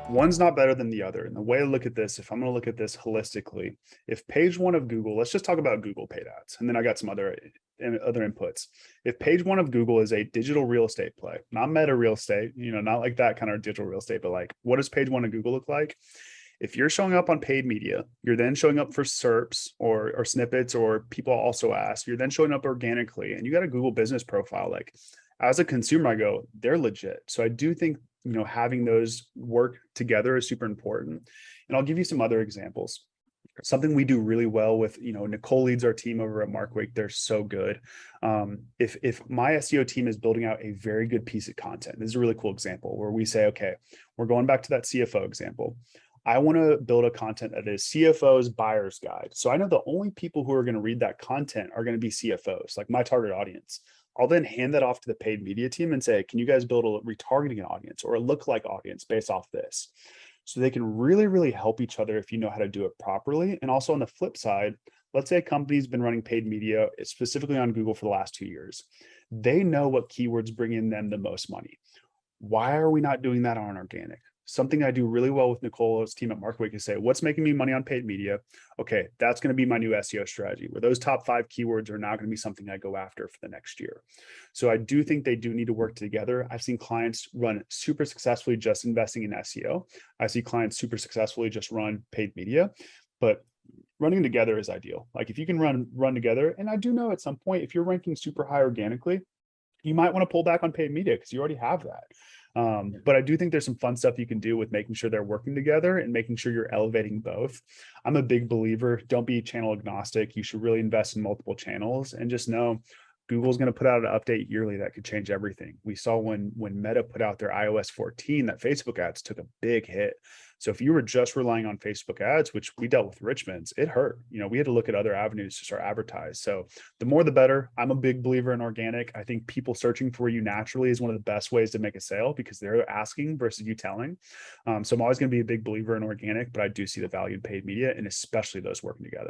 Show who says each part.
Speaker 1: One's not better than the other. And the way I look at this, if I'm going to look at this holistically, if page one of Google, let's just talk about Google paid ads. And then I got some other inputs. If page one of Google is a digital real estate play, not meta real estate, not like that kind of digital real estate, but like, what does page one of Google look like? If you're showing up on paid media, you're then showing up for SERPs or snippets, or people also ask, you're then showing up organically, and you got a Google business profile. Like, as a consumer, I go, they're legit. So I do think, having those work together is super important. And I'll give you some other examples. Something we do really well with, Nicole leads our team over at Marketwake. They're so good. If my SEO team is building out a very good piece of content, this is a really cool example where we say, okay, we're going back to that CFO example. I want to build a content that is CFO's buyer's guide. So I know the only people who are going to read that content are going to be CFOs, like my target audience. I'll then hand that off to the paid media team and say, can you guys build a retargeting audience or a lookalike audience based off this? So they can really, really help each other if you know how to do it properly. And also on the flip side, let's say a company's been running paid media specifically on Google for the last 2 years. They know what keywords bring in them the most money. Why are we not doing that on organic? Something I do really well with Nicole's team at Marketwake is say, what's making me money on paid media? Okay, that's going to be my new SEO strategy, where those top 5 keywords are now going to be something I go after for the next year. So I do think they do need to work together. I've seen clients run super successfully just investing in SEO. I see clients super successfully just run paid media, but running together is ideal. Like, if you can run together, and I do know at some point, if you're ranking super high organically, you might want to pull back on paid media because you already have that. But I do think there's some fun stuff you can do with making sure they're working together and making sure you're elevating both. I'm a big believer, don't be channel agnostic. You should really invest in multiple channels, and just know Google's going to put out an update yearly that could change everything. We saw when Meta put out their iOS 14 that Facebook ads took a big hit. So if you were just relying on Facebook ads, which we dealt with Richmond's, it hurt. We had to look at other avenues to start advertise. So the more the better. I'm a big believer in organic. I think people searching for you naturally is one of the best ways to make a sale because they're asking versus you telling. So I'm always going to be a big believer in organic, but I do see the value in paid media, and especially those working together.